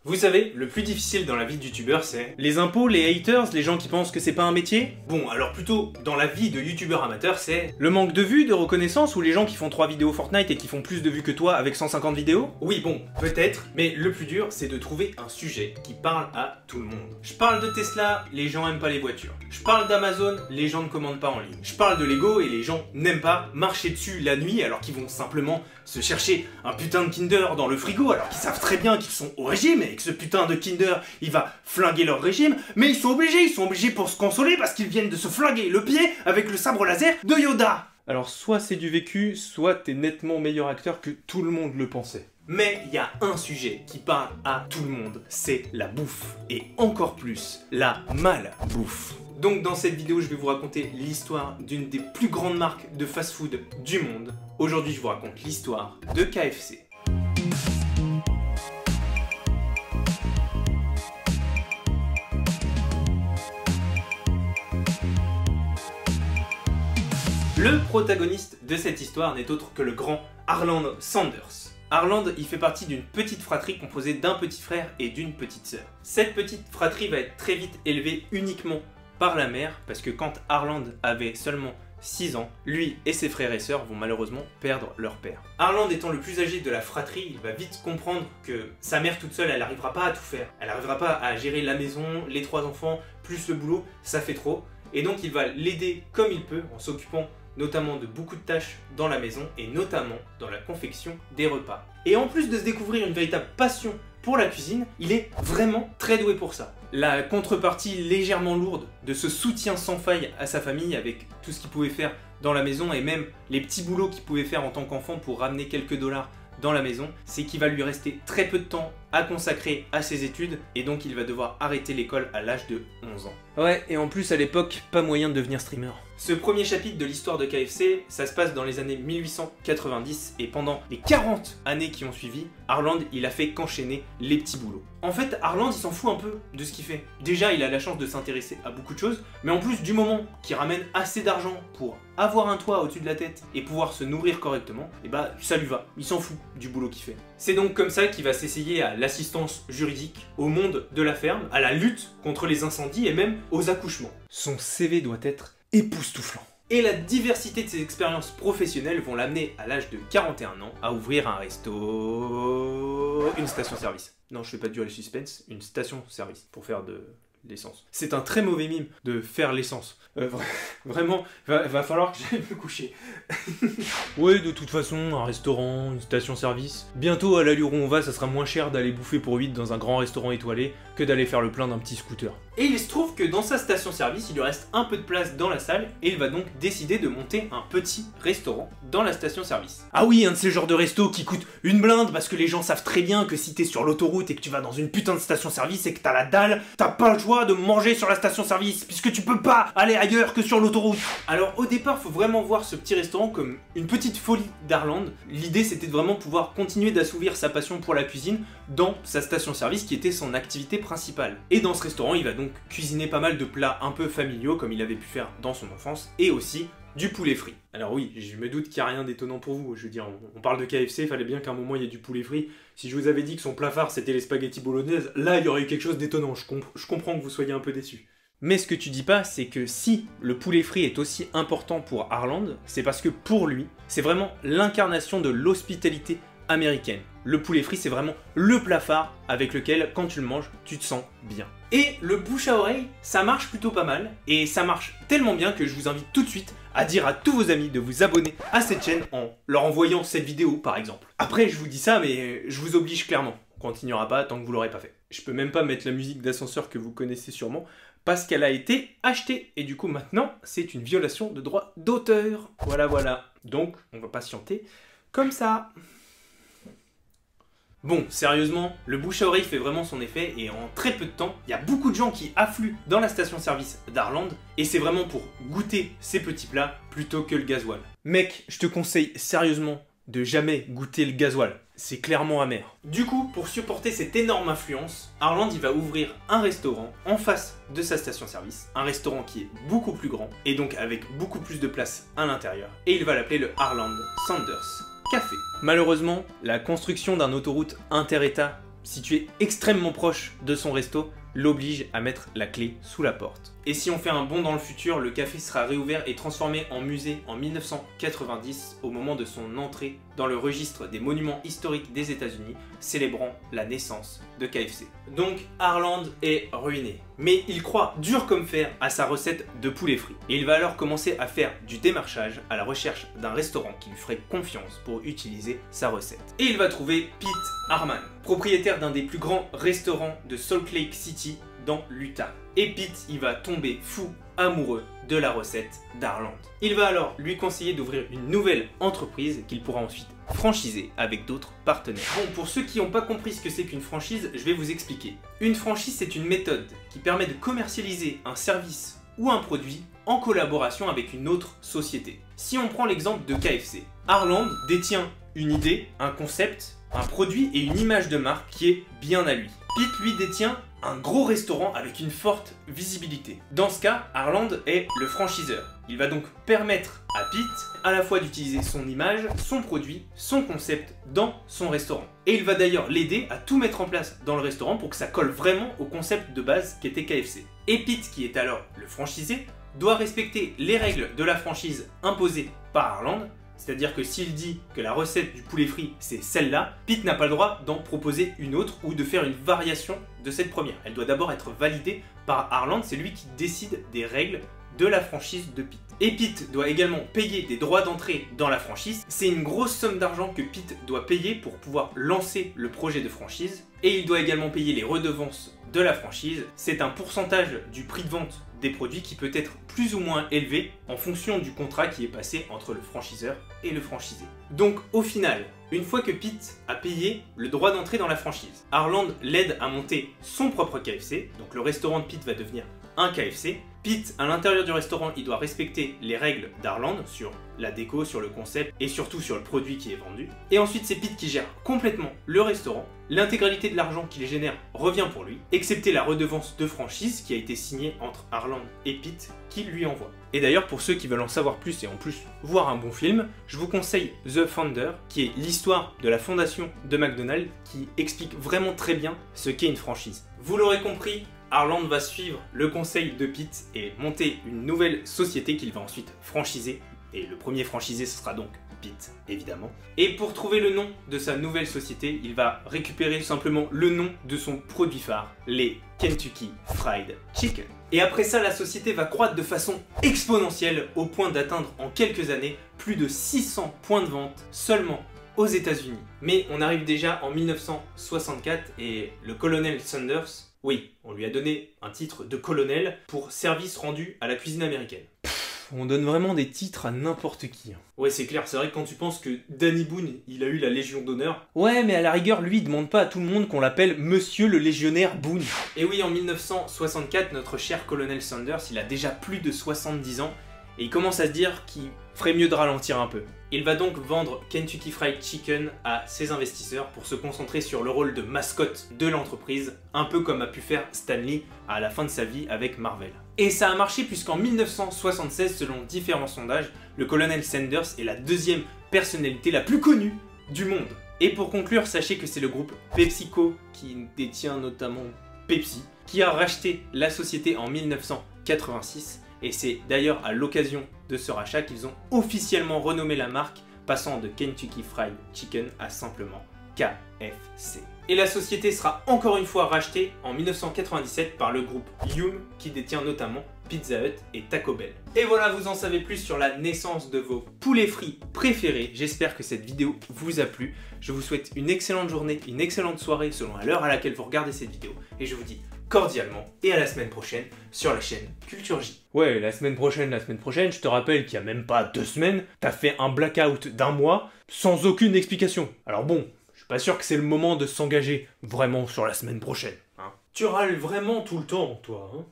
Vous savez, le plus difficile dans la vie de youtubeur, c'est les impôts, les haters, les gens qui pensent que c'est pas un métier. Bon, alors plutôt, dans la vie de youtubeur amateur, c'est le manque de vues, de reconnaissance, ou les gens qui font 3 vidéos Fortnite et qui font plus de vues que toi avec 150 vidéos. Oui, bon, peut-être, mais le plus dur, c'est de trouver un sujet qui parle à tout le monde. Je parle de Tesla, les gens aiment pas les voitures. Je parle d'Amazon, les gens ne commandent pas en ligne. Je parle de Lego et les gens n'aiment pas marcher dessus la nuit alors qu'ils vont simplement se chercher un putain de Kinder dans le frigo alors qu'ils savent très bien qu'ils sont au régime et que ce putain de Kinder il va flinguer leur régime, mais ils sont obligés pour se consoler parce qu'ils viennent de se flinguer le pied avec le sabre laser de Yoda. Alors soit c'est du vécu, soit t'es nettement meilleur acteur que tout le monde le pensait. Mais il y a un sujet qui parle à tout le monde, c'est la bouffe. Et encore plus, la malbouffe. Donc dans cette vidéo, je vais vous raconter l'histoire d'une des plus grandes marques de fast-food du monde. Aujourd'hui, je vous raconte l'histoire de KFC. Le protagoniste de cette histoire n'est autre que le grand Harland Sanders. Harland, il fait partie d'une petite fratrie composée d'un petit frère et d'une petite sœur. Cette petite fratrie va être très vite élevée uniquement par la mère, parce que quand Harland avait seulement 6 ans, lui et ses frères et sœurs vont malheureusement perdre leur père. Harland étant le plus âgé de la fratrie, il va vite comprendre que sa mère toute seule, elle n'arrivera pas à tout faire. Elle n'arrivera pas à gérer la maison, les 3 enfants, plus le boulot, ça fait trop. Et donc il va l'aider comme il peut, en s'occupant notamment de beaucoup de tâches dans la maison et notamment dans la confection des repas. Et en plus de se découvrir une véritable passion pour la cuisine, il est vraiment très doué pour ça. La contrepartie légèrement lourde de ce soutien sans faille à sa famille avec tout ce qu'il pouvait faire dans la maison et même les petits boulots qu'il pouvait faire en tant qu'enfant pour ramener quelques dollars dans la maison, c'est qu'il va lui rester très peu de temps à consacrer à ses études et donc il va devoir arrêter l'école à l'âge de 11 ans. Ouais, et en plus à l'époque, pas moyen de devenir streamer. Ce premier chapitre de l'histoire de KFC, ça se passe dans les années 1890 et pendant les 40 années qui ont suivi, Harland il a fait qu'enchaîner les petits boulots. En fait, Harland il s'en fout un peu de ce qu'il fait. Déjà, il a la chance de s'intéresser à beaucoup de choses, mais en plus du moment qu'il ramène assez d'argent pour avoir un toit au-dessus de la tête et pouvoir se nourrir correctement, et bah ça lui va, il s'en fout du boulot qu'il fait. C'est donc comme ça qu'il va s'essayer à l'assistance juridique, au monde de la ferme, à la lutte contre les incendies et même aux accouchements. Son CV doit être époustouflant. Et la diversité de ses expériences professionnelles vont l'amener à l'âge de 41 ans à ouvrir un resto... une station-service. Non, je fais pas durer le suspense, une station-service pour faire de l'essence. C'est un très mauvais mime de faire l'essence. Vraiment, va falloir que j'aille me coucher. Ouais, de toute façon, un restaurant, une station-service. Bientôt, à l'allure où on va, ça sera moins cher d'aller bouffer pour 8 dans un grand restaurant étoilé que d'aller faire le plein d'un petit scooter. Et il se trouve que dans sa station-service, il lui reste un peu de place dans la salle et il va donc décider de monter un petit restaurant dans la station-service. Ah oui, un de ces genres de restos qui coûte une blinde parce que les gens savent très bien que si t'es sur l'autoroute et que tu vas dans une putain de station-service et que t'as la dalle, t'as pas le choix de manger sur la station-service puisque tu peux pas aller ailleurs que sur l'autoroute. Alors au départ, faut vraiment voir ce petit restaurant comme une petite folie d'Harland. L'idée c'était de vraiment pouvoir continuer d'assouvir sa passion pour la cuisine dans sa station-service qui était son activité principale. Et dans ce restaurant, il va donc cuisiner pas mal de plats un peu familiaux comme il avait pu faire dans son enfance et aussi du poulet frit. Alors oui, je me doute qu'il n'y a rien d'étonnant pour vous. Je veux dire, on parle de KFC, il fallait bien qu'à un moment il y ait du poulet frit. Si je vous avais dit que son plat phare c'était les spaghettis bolognaise, là il y aurait eu quelque chose d'étonnant. Je comprends que vous soyez un peu déçus. Mais ce que tu dis pas, c'est que si le poulet frit est aussi important pour Harland, c'est parce que pour lui, c'est vraiment l'incarnation de l'hospitalité américaine. Le poulet frit, c'est vraiment le plat phare avec lequel, quand tu le manges, tu te sens bien. Et le bouche à oreille, ça marche plutôt pas mal. Et ça marche tellement bien que je vous invite tout de suite à dire à tous vos amis de vous abonner à cette chaîne en leur envoyant cette vidéo, par exemple. Après, je vous dis ça, mais je vous oblige clairement. On continuera pas tant que vous l'aurez pas fait. Je peux même pas mettre la musique d'ascenseur que vous connaissez sûrement, parce qu'elle a été achetée. Et du coup, maintenant, c'est une violation de droit d'auteur. Voilà, voilà. Donc, on va patienter comme ça. Bon, sérieusement, le bouche à oreille fait vraiment son effet et en très peu de temps, il y a beaucoup de gens qui affluent dans la station-service d'Harland et c'est vraiment pour goûter ces petits plats plutôt que le gasoil. Mec, je te conseille sérieusement de jamais goûter le gasoil. C'est clairement amer. Du coup, pour supporter cette énorme influence, Harland il va ouvrir un restaurant en face de sa station-service. Un restaurant qui est beaucoup plus grand et donc avec beaucoup plus de place à l'intérieur. Et il va l'appeler le Harland Sanders Café. Malheureusement, la construction d'un autoroute inter-État situé extrêmement proche de son resto, l'oblige à mettre la clé sous la porte. Et si on fait un bond dans le futur, le café sera réouvert et transformé en musée en 1990 au moment de son entrée dans le registre des monuments historiques des États-Unis, célébrant la naissance de KFC. Donc Harland est ruiné, mais il croit dur comme fer à sa recette de poulet frit. Et il va alors commencer à faire du démarchage à la recherche d'un restaurant qui lui ferait confiance pour utiliser sa recette. Et il va trouver Pete Harman, propriétaire d'un des plus grands restaurants de Salt Lake City dans l'Utah. Et Pete, il va tomber fou amoureux de la recette d'Harland. Il va alors lui conseiller d'ouvrir une nouvelle entreprise qu'il pourra ensuite franchiser avec d'autres partenaires. Bon, pour ceux qui n'ont pas compris ce que c'est qu'une franchise, je vais vous expliquer. Une franchise, c'est une méthode qui permet de commercialiser un service ou un produit en collaboration avec une autre société. Si on prend l'exemple de KFC, Harland détient une idée, un concept, un produit et une image de marque qui est bien à lui. Pete, lui, détient un gros restaurant avec une forte visibilité. Dans ce cas, Harland est le franchiseur. Il va donc permettre à Pete à la fois d'utiliser son image, son produit, son concept dans son restaurant. Et il va d'ailleurs l'aider à tout mettre en place dans le restaurant pour que ça colle vraiment au concept de base qu'était KFC. Et Pete, qui est alors le franchisé, doit respecter les règles de la franchise imposées par Harland. C'est-à-dire que s'il dit que la recette du poulet frit c'est celle-là, Pete n'a pas le droit d'en proposer une autre ou de faire une variation de cette première. Elle doit d'abord être validée par Harland, c'est lui qui décide des règles de la franchise de Pete. Et Pete doit également payer des droits d'entrée dans la franchise. C'est une grosse somme d'argent que Pete doit payer pour pouvoir lancer le projet de franchise. Et il doit également payer les redevances de la franchise. C'est un pourcentage du prix de vente des produits qui peut être plus ou moins élevé en fonction du contrat qui est passé entre le franchiseur et le franchisé. Donc au final, une fois que Pete a payé le droit d'entrée dans la franchise, Harland l'aide à monter son propre KFC, donc le restaurant de Pete va devenir un KFC. Pete, à l'intérieur du restaurant, il doit respecter les règles d'Harland sur la déco, sur le concept et surtout sur le produit qui est vendu. Et ensuite, c'est Pete qui gère complètement le restaurant. L'intégralité de l'argent qu'il génère revient pour lui, excepté la redevance de franchise qui a été signée entre Harland et Pete qui lui envoie. Et d'ailleurs, pour ceux qui veulent en savoir plus et en plus voir un bon film, je vous conseille The Founder, qui est l'histoire de la fondation de McDonald's, qui explique vraiment très bien ce qu'est une franchise. Vous l'aurez compris, Harland va suivre le conseil de Pete et monter une nouvelle société qu'il va ensuite franchiser. Et le premier franchisé, ce sera donc Pete, évidemment. Et pour trouver le nom de sa nouvelle société, il va récupérer simplement le nom de son produit phare, les Kentucky Fried Chicken. Et après ça, la société va croître de façon exponentielle au point d'atteindre en quelques années plus de 600 points de vente seulement aux États-Unis. Mais on arrive déjà en 1964 et le colonel Sanders, oui, on lui a donné un titre de colonel pour service rendu à la cuisine américaine. On donne vraiment des titres à n'importe qui. Ouais, c'est clair, c'est vrai que quand tu penses que Danny Boone, il a eu la Légion d'honneur... Ouais, mais à la rigueur, lui, il demande pas à tout le monde qu'on l'appelle Monsieur le Légionnaire Boone. Et oui, en 1964, notre cher colonel Sanders, il a déjà plus de 70 ans, et il commence à se dire qu'il ferait mieux de ralentir un peu. Il va donc vendre Kentucky Fried Chicken à ses investisseurs pour se concentrer sur le rôle de mascotte de l'entreprise, un peu comme a pu faire Stan Lee à la fin de sa vie avec Marvel. Et ça a marché puisqu'en 1976, selon différents sondages, le colonel Sanders est la deuxième personnalité la plus connue du monde. Et pour conclure, sachez que c'est le groupe PepsiCo, qui détient notamment Pepsi, qui a racheté la société en 1986. Et c'est d'ailleurs à l'occasion de ce rachat qu'ils ont officiellement renommé la marque, passant de Kentucky Fried Chicken à simplement KFC. Et la société sera encore une fois rachetée en 1997 par le groupe Yum, qui détient notamment Pizza Hut et Taco Bell. Et voilà, vous en savez plus sur la naissance de vos poulets frits préférés. J'espère que cette vidéo vous a plu. Je vous souhaite une excellente journée, une excellente soirée selon l'heure à laquelle vous regardez cette vidéo. Et je vous dis cordialement et à la semaine prochaine sur la chaîne Culture J. Ouais, la semaine prochaine, je te rappelle qu'il y a même pas 2 semaines, t'as fait un blackout d'1 mois sans aucune explication. Alors bon, je suis pas sûr que c'est le moment de s'engager vraiment sur la semaine prochaine. Hein. Tu râles vraiment tout le temps, toi, hein.